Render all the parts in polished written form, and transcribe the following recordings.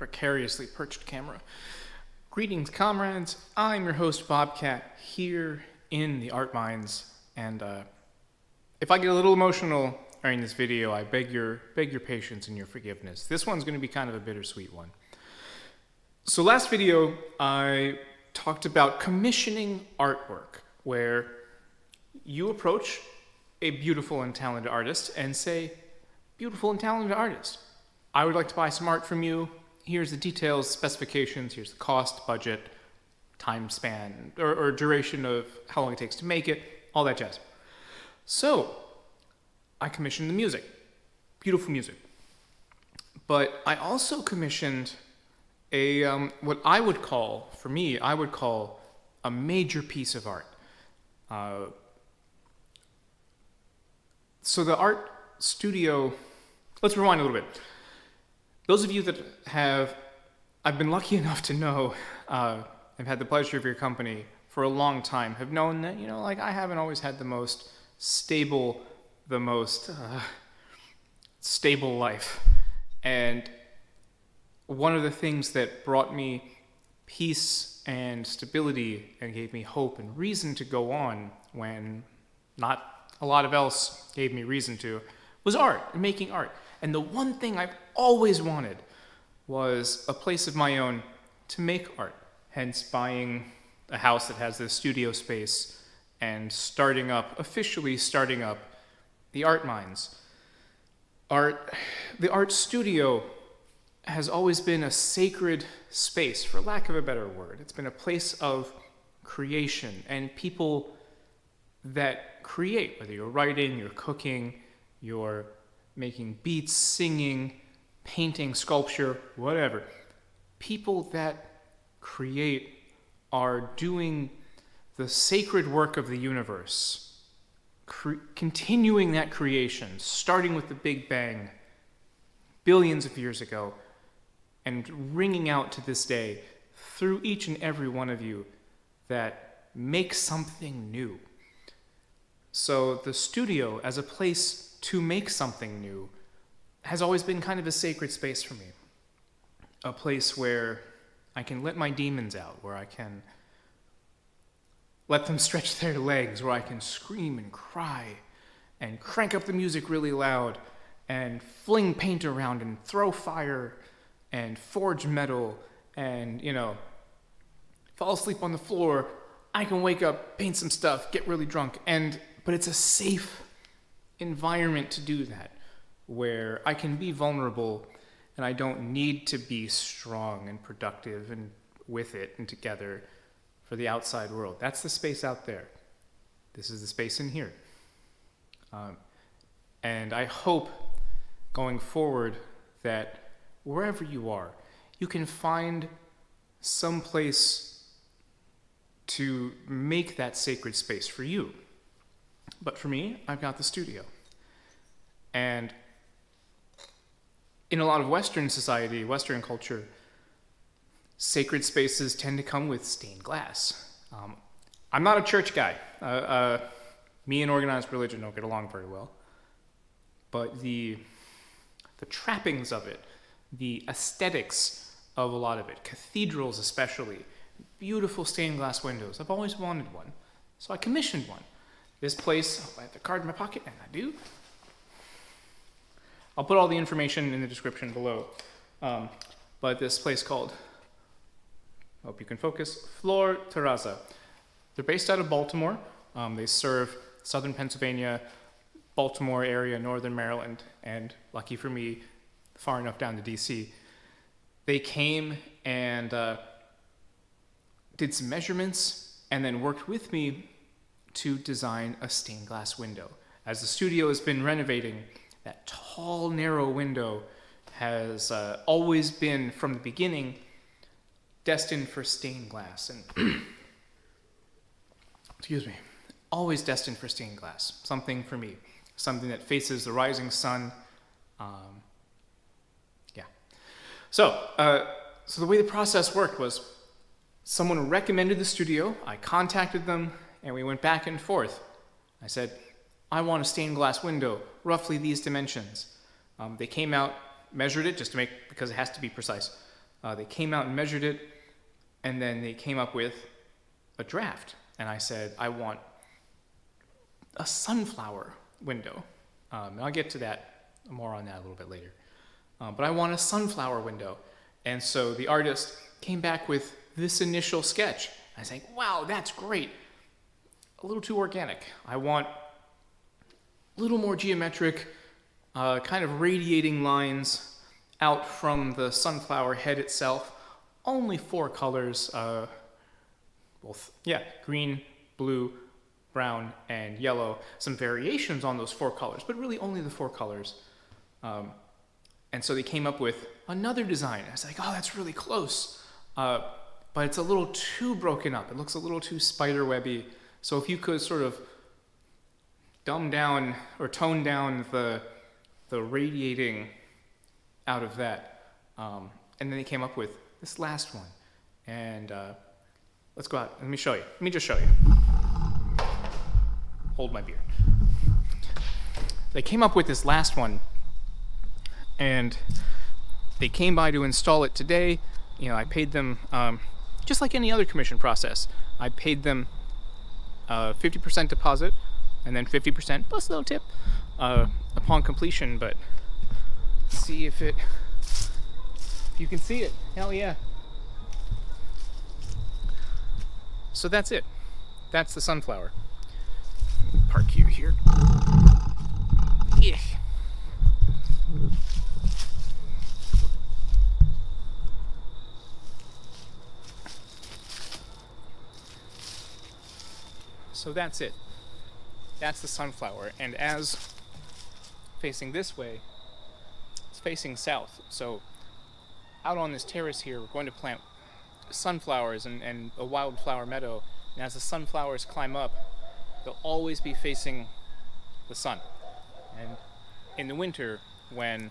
precariously perched camera. Greetings, comrades. I'm your host, Bobcat, here in the Art Mines. And if I get a little emotional during this video, I beg your patience and your forgiveness. This one's going to be kind of a bittersweet one. So last video, I talked about commissioning artwork, where you approach a beautiful and talented artist and say, beautiful and talented artist, I would like to buy some art from you. Here's the details, specifications, here's the cost, budget, time span, or duration of how long it takes to make it, all that jazz. So, I commissioned the music. Beautiful music. But I also commissioned a, what I would call a major piece of art. So the art studio, let's rewind a little bit. Those of you that I've been lucky enough to know, I've had the pleasure of your company for a long time, have known that, I haven't always had the most stable life. And one of the things that brought me peace and stability and gave me hope and reason to go on when not a lot of else gave me reason to was art and making art. And the one thing I've always wanted was a place of my own to make art, hence buying a house that has this studio space and officially starting up the Art Mines. The art studio has always been a sacred space, for lack of a better word. It's been a place of creation and people that create, whether you're writing, you're cooking, you're making beats, singing, painting, sculpture, whatever. People that create are doing the sacred work of the universe, continuing that creation, starting with the Big Bang billions of years ago, and ringing out to this day through each and every one of you that make something new. So the studio, as a place to make something new, has always been kind of a sacred space for me. A place where I can let my demons out, where I can let them stretch their legs, where I can scream and cry and crank up the music really loud and fling paint around and throw fire and forge metal and, fall asleep on the floor. I can wake up, paint some stuff, get really drunk, but it's a safe environment to do that, where I can be vulnerable and I don't need to be strong and productive and with it and together for the outside world. That's the space out there. This is the space in here. And I hope going forward that wherever you are, you can find some place to make that sacred space for you. But for me, I've got the studio. And in a lot of Western society, Western culture, sacred spaces tend to come with stained glass. I'm not a church guy. Me and organized religion don't get along very well. But the trappings of it, the aesthetics of a lot of it, cathedrals especially, beautiful stained glass windows. I've always wanted one. So I commissioned one. This place, I have the card in my pocket, and I do. I'll put all the information in the description below. But this place called, hope you can focus, Terazza. They're based out of Baltimore. They serve southern Pennsylvania, Baltimore area, northern Maryland, and lucky for me, far enough down to DC. They came and did some measurements and then worked with me to design a stained glass window. As the studio has been renovating, that tall, narrow window has always been, from the beginning, destined for stained glass. And excuse me, always destined for stained glass. Something for me, something that faces the rising sun. So the way the process worked was someone recommended the studio. I contacted them, and we went back and forth. I said, I want a stained glass window, roughly these dimensions. They came out, measured it just to because it has to be precise. They came out and measured it, and then they came up with a draft. And I said, I want a sunflower window. And I'll get to that, more on that a little bit later. But I want a sunflower window. And so the artist came back with this initial sketch. I was like, wow, that's great. A little too organic. I want a little more geometric, kind of radiating lines out from the sunflower head itself. Only 4 colors, green, blue, brown, and yellow. Some variations on those 4 colors, but really only the 4 colors. And so they came up with another design. I was like, oh, that's really close. But it's a little too broken up. It looks a little too spiderwebby. So if you could sort of dumb down or tone down the radiating out of that. And then they came up with this last one. And let's go out. Let me show you. Let me just show you. Hold my beer. They came up with this last one, and they came by to install it today. You know, I paid them, just like any other commission process, I paid them 50% deposit and then 50% plus a little tip upon completion. But see if you can see it. Hell yeah. So that's it. That's the sunflower. Park you here. Yeah. So that's it. That's the sunflower. And as facing this way, it's facing south. So out on this terrace here, we're going to plant sunflowers and a wildflower meadow. And as the sunflowers climb up, they'll always be facing the sun. And in the winter, when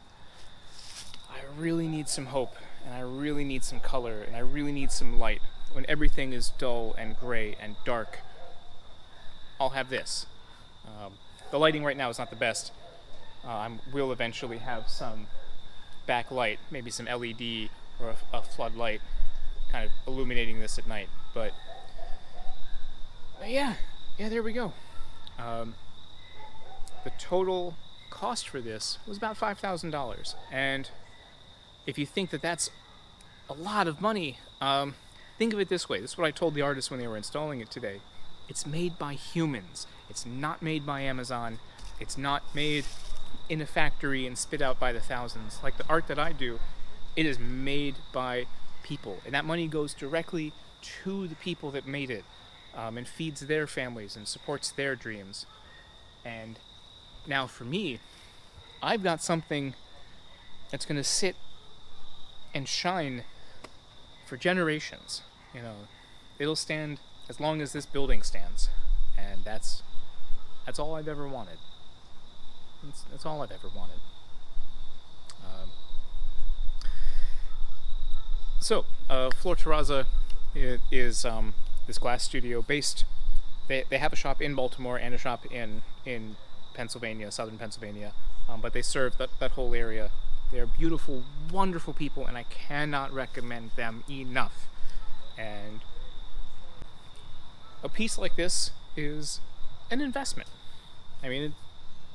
I really need some hope, and I really need some color, and I really need some light, when everything is dull and gray and dark, I'll have this. The lighting right now is not the best. I will eventually have some backlight, maybe some LED or a floodlight kind of illuminating this at night. But yeah, there we go. The total cost for this was about $5,000. And if you think that that's a lot of money, think of it this way. This is what I told the artists when they were installing it today. It's made by humans. It's not made by Amazon. It's not made in a factory and spit out by the thousands. Like the art that I do, it is made by people. And that money goes directly to the people that made it, and feeds their families and supports their dreams. And now for me, I've got something that's going to sit and shine for generations. You know, it'll stand as long as this building stands, and that's all I've ever wanted. That's all I've ever wanted. Floor Terazza is this glass studio based. They have a shop in Baltimore and a shop in Pennsylvania, southern Pennsylvania, but they serve that whole area. They're beautiful, wonderful people, and I cannot recommend them enough. And a piece like this is an investment. I mean,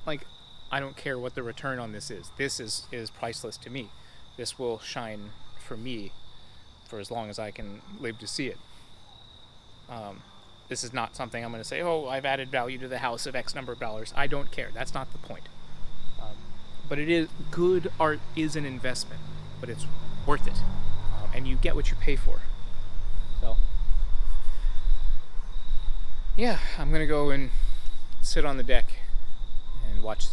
I don't care what the return on this is. This is priceless to me. This will shine for me for as long as I can live to see it. This is not something I'm going to say, oh, I've added value to the house of X number of dollars. I don't care. That's not the point. But it is, good art is an investment, but it's worth it. And you get what you pay for. So, yeah, I'm going to go and sit on the deck and watch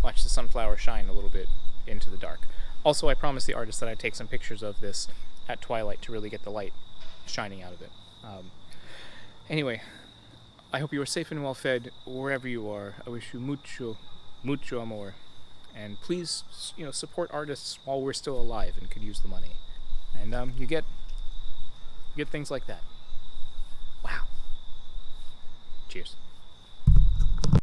the sunflower shine a little bit into the dark. Also, I promised the artist that I'd take some pictures of this at twilight to really get the light shining out of it. Anyway, I hope you are safe and well fed wherever you are. I wish you mucho, mucho amor. And please, support artists while we're still alive and could use the money. And you get things like that. Wow. Cheers.